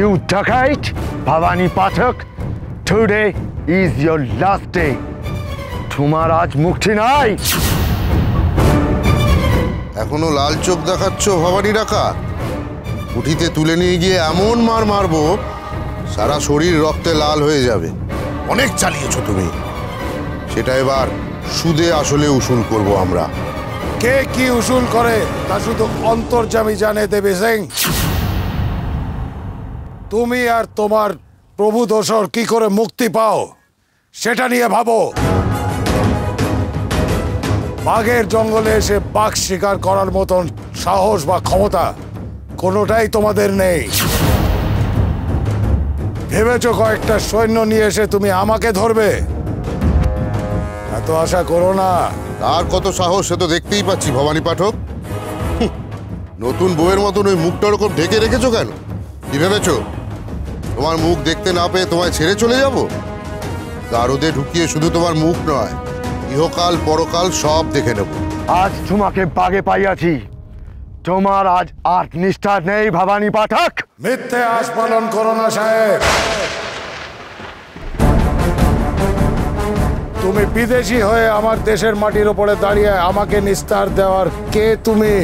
You Dacoit, Bhavani Pathak, today is your last day. তোমার আজ মুক্তি নাই। এখনো লাল চোখ দেখাচ্ছ ভবানী ডাকাত? উঠিতে তুলে নিয়ে গিয়ে এমন মার মারবো সারা শরীর রক্তে লাল হয়ে যাবে। অনেক চালিয়েছ তুমি, সেটা এবার সুদে আসলে উসুল করব আমরা। কে কি উসুল করে তা শুধু অন্তর্যামী জানে দেবী সিং। তুমি আর তোমার প্রভু দোসর কি করে মুক্তি পাও সেটা নিয়ে ভাবো। বাঘের জঙ্গলে এসে বাঘ শিকার করার মতন সাহস বা ক্ষমতা কোনোটাই তোমাদের নেই। ভেবেছ কয়েকটা সৈন্য নিয়ে এসে তুমি আমাকে ধরবে? এত আশা করো না। তার কত সাহস সে তো দেখতেই পাচ্ছি ভবানী পাঠক। নতুন বউয়ের মতন ওই মুখটা ওরকম ঢেকে রেখেছো কেন? কি ভেবেছো তোমার মুখ দেখতে না পেয়ে তোমায় ছেড়ে চলে যাব? গারদে ঢুকিয়ে শুধু তোমার মুখ নয়, ইহকাল পরকাল সব দেখে নেব। আজ তোমাকে বাগে পাইয়াছি, তোমার আজ আর নিষ্ঠা নেই ভবানী পাঠক। মিথ্যে আশ পালন করো না সাহেব। তুমি বিদেশি হয়ে আমার দেশের মাটির উপরে দাঁড়িয়ে আমাকে নিস্তার দেওয়ার কে তুমি?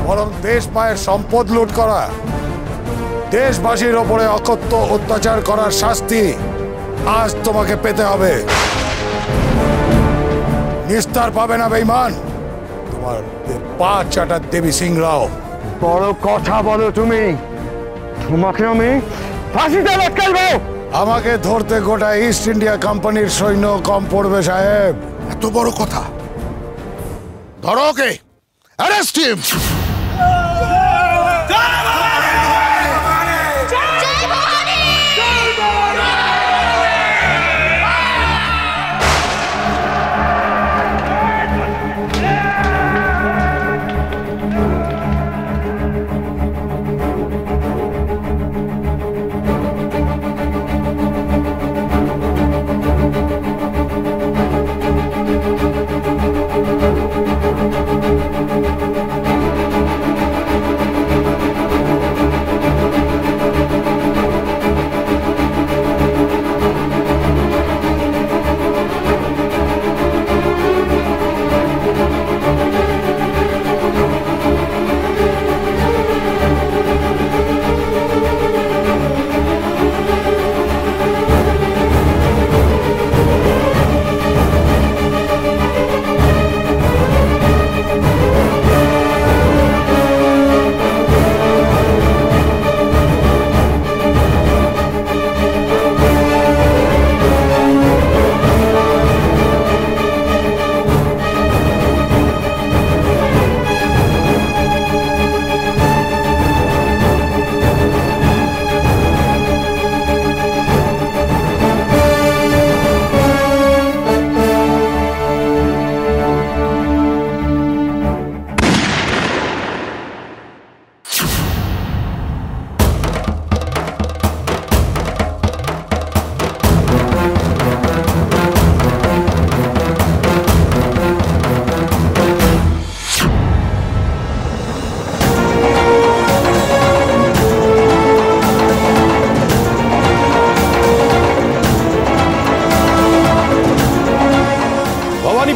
বরং দেশ মায়ের সম্পদ লুট করা, দেশবাসীর ওপরে অকথ্য অত্যাচার করার শাস্তি আজ তোমাকে পেতে হবে। নিস্তার পাবে না বেঈমান তোমার পা চাটা দেবী সিং রাও। বড় কথা বলো তুমি, তোমাকে আমি ফাঁসিতে লটকাইবো। আমাকে ধরতে গোটা ইস্ট ইন্ডিয়া কোম্পানির সৈন্য কম পড়বে সাহেব। এত বড় কথা? ধরো ওকে, অ্যারেস্ট হিম।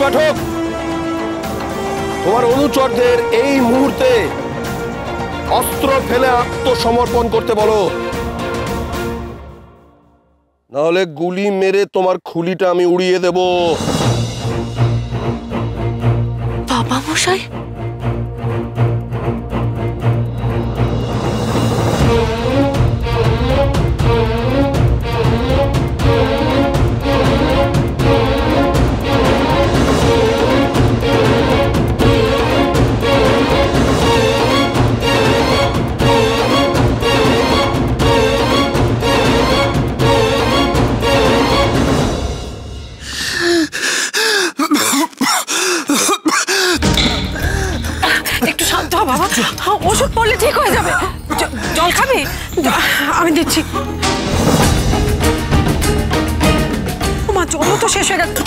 পাঠক, তোমার অনুচরদের এই মুহূর্তে অস্ত্র ফেলে আত্মসমর্পণ করতে বলো, নাহলে গুলি মেরে তোমার খুলিটা আমি উড়িয়ে দেব। বাবা মশাই, ওষুধ পড়লে ঠিক হয়ে যাবে। জল খাবি? আমি দিচ্ছি। মা, জল তো শেষ হয়ে গেছে।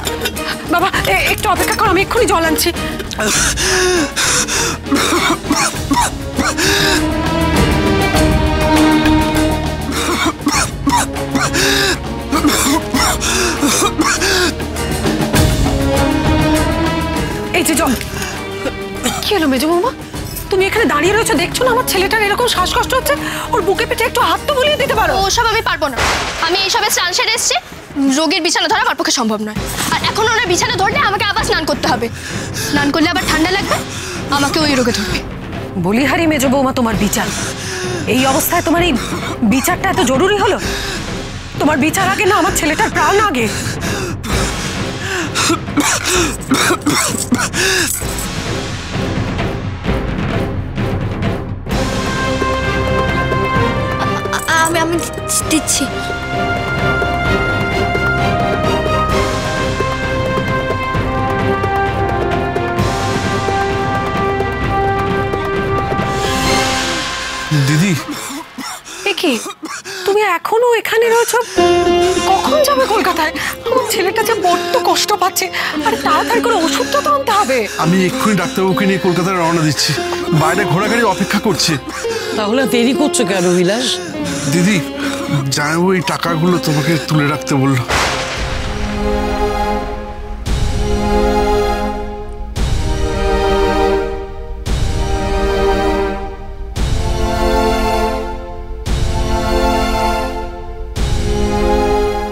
বাবা একটু অপেক্ষা করো, আমি এক্ষুনি জল আনছি। এই যে জল, কি হলো মেজো বৌমা? তুমি এখানে দাঁড়িয়ে রয়েছো, দেখছো না আমার ছেলেটার এরকম শ্বাসকষ্ট হচ্ছে? ওর বুকে পিঠে একটু হাত তো বুলিয়ে দিতে পারো। ওসব আমি পারবো না। আমি এইসবে স্নান সেরে এসেছি, রোগীর বিছানা ধরা আমার পক্ষে সম্ভব নয়। আর এখন ওনার বিছানা ধরলে আমাকে আবার স্নান করতে হবে। স্নান করলে আবার ঠান্ডা লাগবে, আমাকে ওই রোগে ধরবে। বলিহারি মেজো বৌমা, তোমার বিচার এই অবস্থায়, তোমার এই বিচারটা এত জরুরি হলো? তোমার বিচার আগে না আমার ছেলেটার প্রাণ আগে? আমি দিচ্ছি। দিদি, এ কি, তুমি এখনো এখানে রয়েছো? কখন যাবে কলকাতায়? আমার ছেলেটা যে বড্ড কষ্ট পাচ্ছে, আর তাড়াতাড়ি করে ওষুধটা তো আনতে হবে। আমি এক্ষুনি ডাক্তারবাবুকে নিয়ে কলকাতায় রওনা দিচ্ছি। বাইরে ঘোরাঘুরি অপেক্ষা করছি। তাহলে দেরি করছো কেন বিলাস? দিদি, জানাবো এই টাকাগুলো তোমাকে তুলে রাখতে বললো।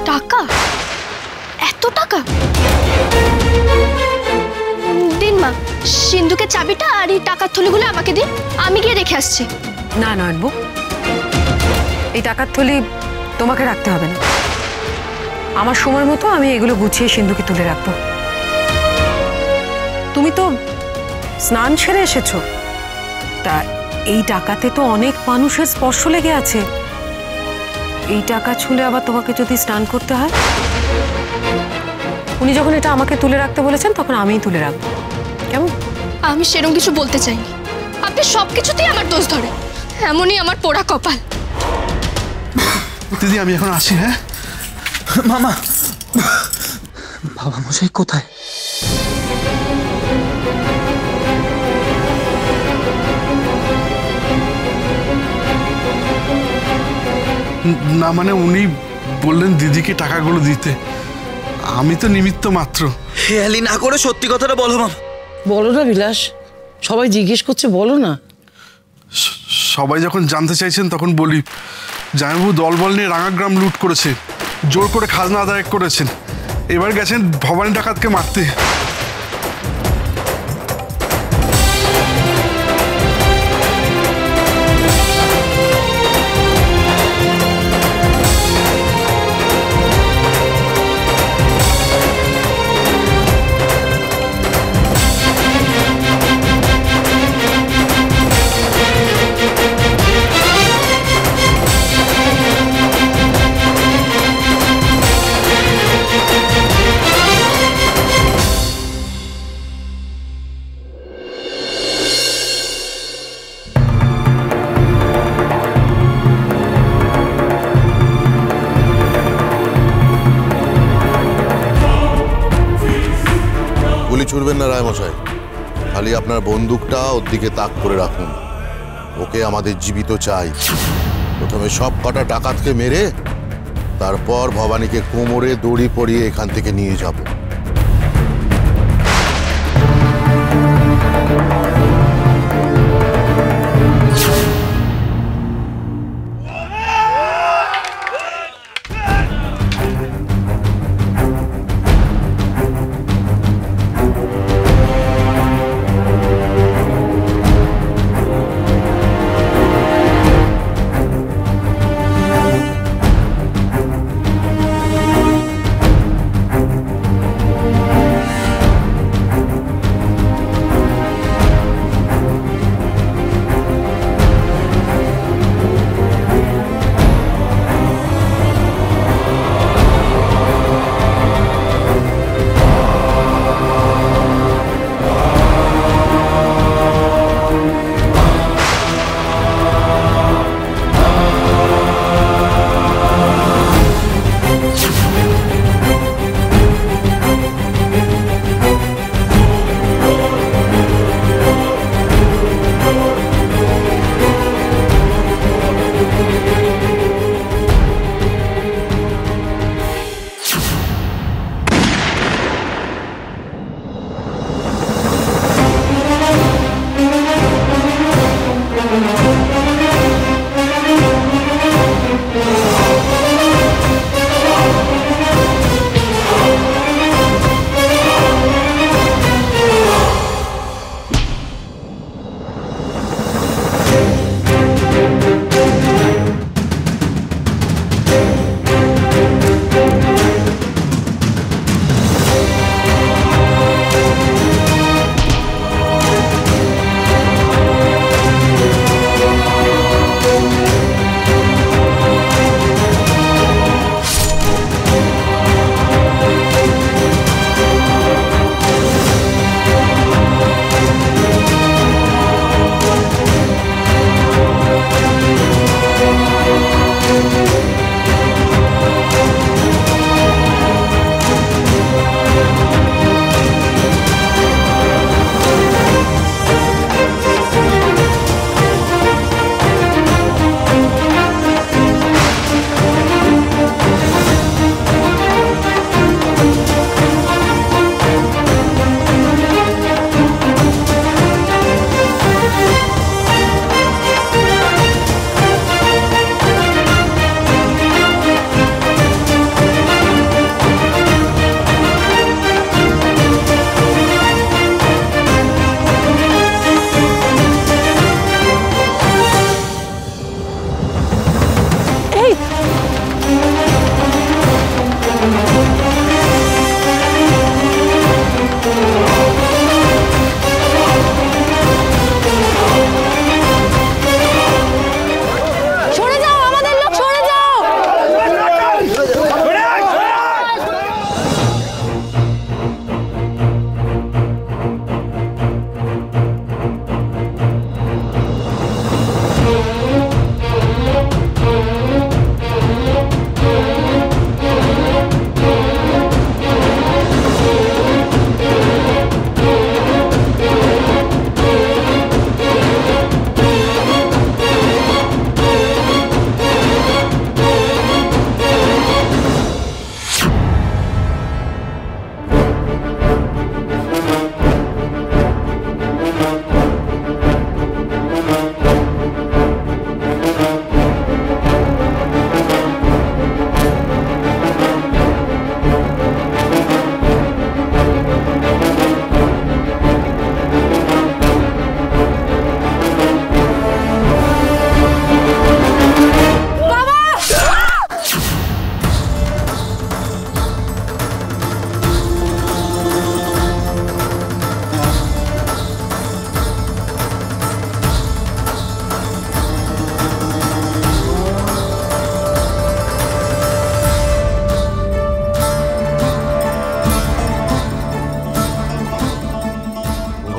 টাকা? এত টাকা? দিন মা, সিন্ধুকের চাবিটা আর এই টাকার থলিগুলো আমাকে দিন, আমি গিয়ে রেখে আসছি। না নয়নবু, এই টাকার থলি তোমাকে রাখতে হবে না। আমার সময় মতো আমি এগুলো গুছিয়ে সিন্ধুকে তুলে রাখবো। তুমি তো স্নান সেরে এসেছো, তা এই টাকাতে তো অনেক মানুষের স্পর্শ লেগে আছে। এই টাকা ছুঁলে আবার তোমাকে যদি স্নান করতে হয়, উনি যখন এটা আমাকে তুলে রাখতে বলেছেন তখন আমিই তুলে রাখবো, কেমন? আমি সেরকম কিছু বলতে চাইনি। আপনি সবকিছুতেই আমার দোষ ধরে, এমনই আমার পোড়া কপাল। দিদি, আমি এখন আসি। হ্যাঁ মামা, বাবা মশাই কোথায়? না, মানে উনি বললেন দিদিকে টাকাগুলো দিতে। আমি তো নিমিত্ত মাত্র। হেয়ালি না করে সত্যি কথাটা বলো মামা। বলো না বিলাস, সবাই জিজ্ঞেস করছে, বলো না। সবাই যখন জানতে চাইছেন তখন বলি, জামাইবাবু দলবল নিয়ে রাঙাগ্রাম লুট করেছে, জোর করে খাজনা আদায় করেছেন, এবার গেছেন ভবানী ডাকাতকে মারতে। ছুড়বেন না রায়মশাই, খালি আপনার বন্দুকটা ওর দিকে তাক করে রাখুন। ওকে আমাদের জীবিত চাই। প্রথমে সব কটা ডাকাতকে মেরে তারপর ভবানীকে কোমরে দড়ি পরিয়ে এখান থেকে নিয়ে যাব।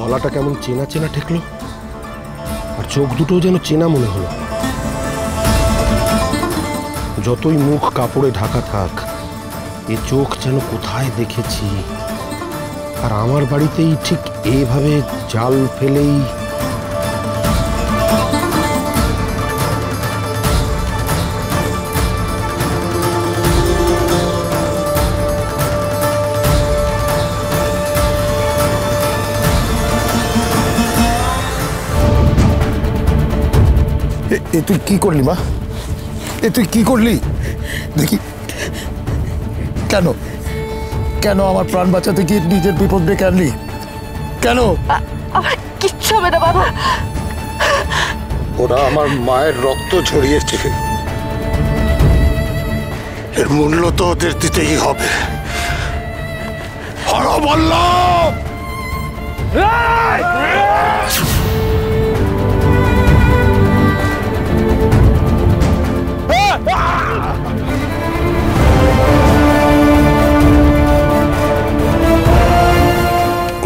গলাটা কেমন চেনা চেনা ঠেকলো, আর চোখ দুটো যেন চেনা মনে হলো। যতই মুখ কাপড়ে ঢাকা থাক, এ চোখ যেন কোথায় দেখেছি। আর আমার বাড়িতেই ঠিক এইভাবে জাল ফেলেই এ তুই কি করলি মা? এ তুই কি করলি? দেখি কেন কেন আমার প্রাণ বাঁচাতে গিয়ে নিজের বিপদ ডেকে আনলি কেন? আমার কিচ্ছু হবে না বাবা। ওরা আমার মায়ের রক্ত ঝরিয়েছে, এর মূল্য তো ওদের দিতেই হবে। হরবল্ল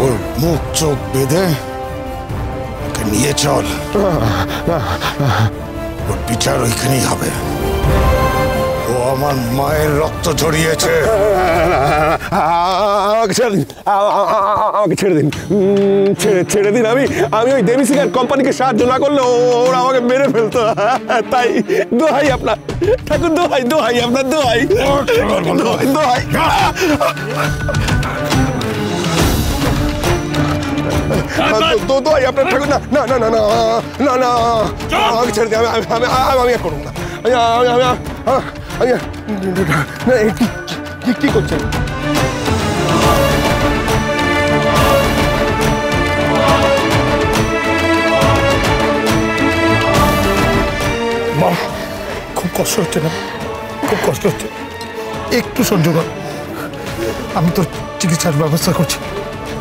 ওর মুখ চোখ বেঁধে ওকে নিয়ে চল, ওর বিচার ওইখানেই হবে। ও আমার মায়ের রক্ত ঝরিয়েছে। আমাকে ছেড়ে দিন, আমাকে ছেড়ে দিন, ছেড়ে দিন। আমি ওই দেবী সিগার কোম্পানিকে সাহায্য না করলে ওরা আমাকে মেরে ফেলতো। তাই দোহাই আপনার ঠাকুর, দোহাই দোহাই আপনার, দোহাই দোহাই দোহাই। দোহাই আপনার ঠাকুর, না না না না না না, আমাকে ছেড়ে দিন। আমি আর করবো না। কি করছেন? মা, খুব কষ্ট হচ্ছে না? খুব কষ্ট হচ্ছে, একটু সহ্য কর, আমি তোর চিকিৎসার ব্যবস্থা করছি।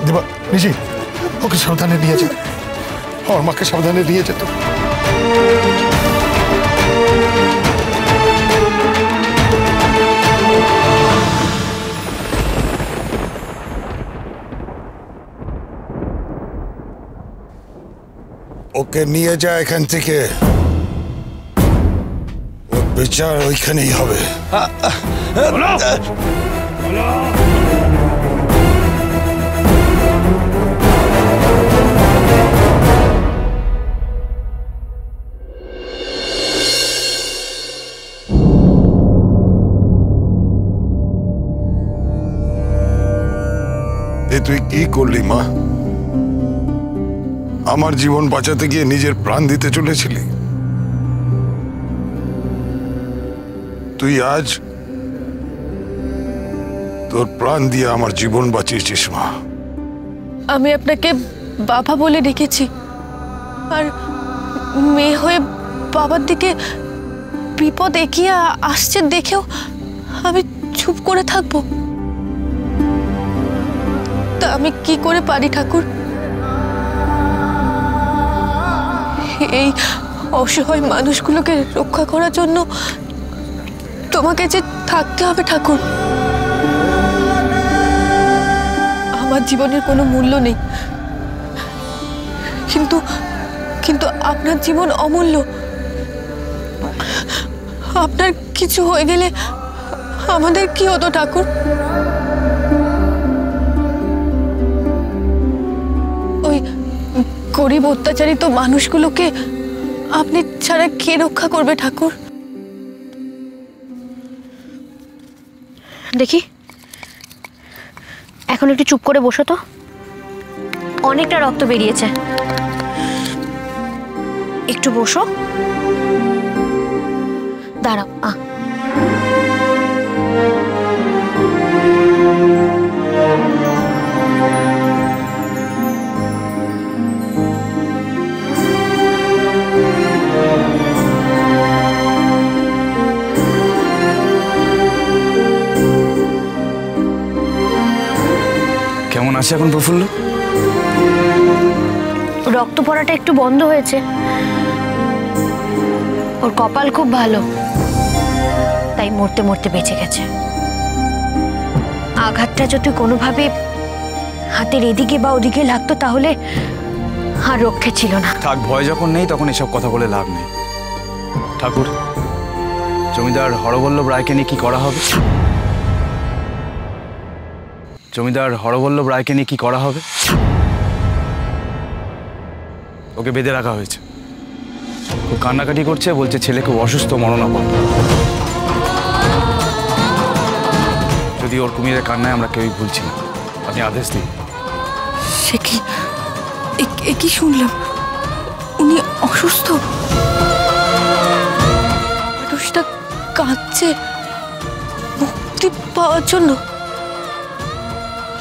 দেবা নিশি, ওকে সাবধানে নিয়ে যেত, আমার মাকে সাবধানে নিয়ে যেত। ওকে নিয়ে যা এখান থেকে, ওর বিচার ওইখানেই হবে। তুই কি করলি মা? আমার জীবন বাঁচাতে গিয়ে নিজের প্রাণ দিতে চলেছিলি, তুই আজ তোর প্রাণ দিয়ে আমার জীবন বাঁচিয়েছিস মা। আমি আপনাকে বাবা বলে ডেকেছি, আর মেয়ে হয়ে বাবার দিকে বিপদ এগিয়ে আসছে দেখেও আমি চুপ করে থাকবো? তা আমি কি করে পারি ঠাকুর? এই অসহায় মানুষগুলোকে রক্ষা করার জন্য তোমাকে যে থাকতে হবে ঠাকুর। আমার জীবনের কোনো মূল্য নেই, কিন্তু কিন্তু আপনার জীবন অমূল্য। আপনার কিছু হয়ে গেলে আমাদের কি হতো ঠাকুর? ওই গরিব অত্যাচারিত মানুষগুলোকে আপনি ছাড়া কে রক্ষা করবে ঠাকুর? দেখি, এখন একটু চুপ করে বসো তো, অনেকটা রক্ত বেরিয়েছে, একটু বসো, দাঁড়াও। কেমন আছে এখন প্রফুল্ল? রক্ত পড়াটা একটু বন্ধ হয়েছে, ওর কপাল খুব ভালো, তাই মরতে মরতে বেঁচে গেছে। আঘাতটা যদি কোনোভাবে হাতের এদিকে বা ওদিকে লাগতো তাহলে আর রক্ষে ছিল না। থাক, ভয় যখন নেই তখন এসব কথা বলে লাভ নেই। ঠাকুর, জমিদার হরবল্লভ রায়কে নিয়ে কি করা হবে? জমিদার হরবল্লভ রায়কে নিয়ে কি করা হবে? ওকে বেঁধে রাখা হয়েছে, খুব কান্নাকাটি করছে, বলছে ছেলে খুব অসুস্থ, মরণাপন্ন। যদি ওর কুমিরের কান্নায় আমরা কেউই ভুলছি না, আপনি আদেশ দিন। সে কি শুনলাম, উনি অসুস্থ? মানুষটা কাঁদছে মুক্তি পাওয়ার জন্য,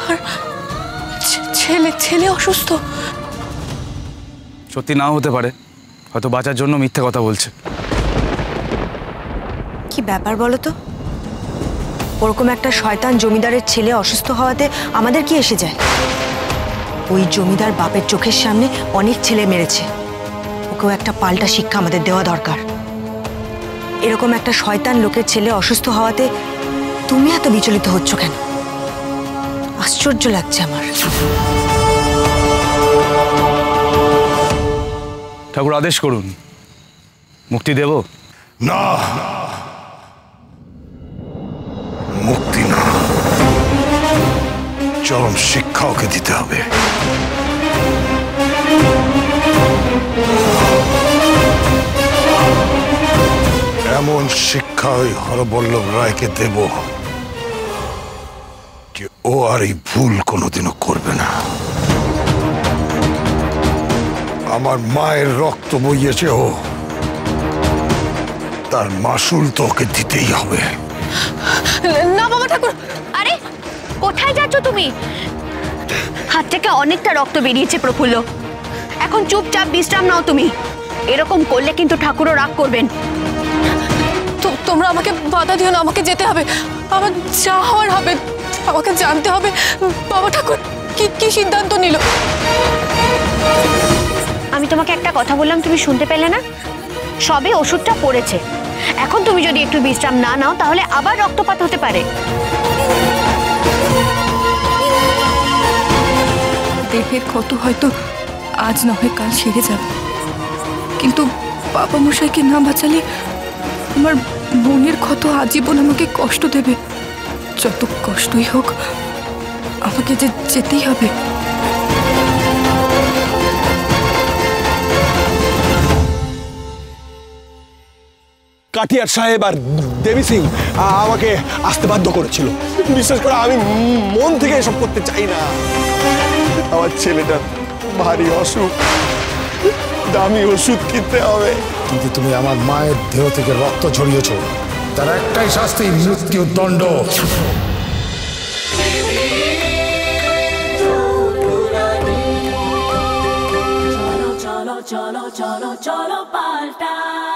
আর ছেলে অসুস্থ। সত্যি নাও হতে পারে, হয়তো বাঁচার জন্য মিথ্যা কথা বলছে। কি ব্যাপার বলো তো? ওরকম একটা শয়তান জমিদারের ছেলে অসুস্থ হওয়াতে আমাদের কি এসে যায়? ওই জমিদার বাপের চোখের সামনে অনেক ছেলে মেরেছে, ওকেও একটা পাল্টা শিক্ষা আমাদের দেওয়া দরকার। এরকম একটা শয়তান লোকের ছেলে অসুস্থ হওয়াতে তুমি এত বিচলিত হচ্ছ কেন? আশ্চর্য লাগছে আমার। ঠাকুর আদেশ করুন, মুক্তি দেব? না, মুক্তি না, চরম শিক্ষা ওকে দিতে হবে। এমন শিক্ষা ওই হরবল্লভ রায়কে দেব যে ও আর এই ভুল কোনোদিনও করবে না। আমার মায়ের রক্ত বইয়েছে ও, তার মাসুল তো ওকে দিতেই হবে। না বাবা ঠাকুর। আরে কোথায় যাচ্ছ তুমি? হাত থেকে অনেকটা রক্ত বেরিয়েছে প্রফুল্ল, এখন চুপচাপ বিশ্রাম নাও তুমি। এরকম করলে কিন্তু ঠাকুরও রাগ করবেন। তোমরা আমাকে বাধা দিও না, আমাকে যেতে হবে, আমার যা হওয়ার হবে। আমাকে জানতে হবে বাবা ঠাকুর কি সিদ্ধান্ত নিল। আমি তোমাকে একটা কথা বললাম, তুমি শুনতে পেলে না? সবে ওষুধটা পড়েছে, এখন তুমি যদি একটু বিশ্রাম না নাও তাহলে আবার রক্তপাত হতে পারে। দেহের ক্ষত হয়তো আজ না হয় কাল সেরে যাবে, কিন্তু বাবা মশাইকে না বাঁচালে আমার বোনের ক্ষত আজীবন আমাকে কষ্ট দেবে। যত কষ্টই হোক আমাকে যেতেই হবে। কাটিয়ার সাহেব আর দেবী সিং আমাকে আসতে বাধ্য করেছিল। বিশেষ করে আমি মন থেকে এসব করতে চাই না। আমার ছেলেটা ভারী অসুখ, দামি ওষুধ কিনতে হবে। কিন্তু তুমি আমার মায়ের দেহ থেকে রক্ত ঝরিয়েছ, তার একটাই শাস্তি, মৃত্যুদণ্ড। চলো চলো চলো চলো পাল্টাই।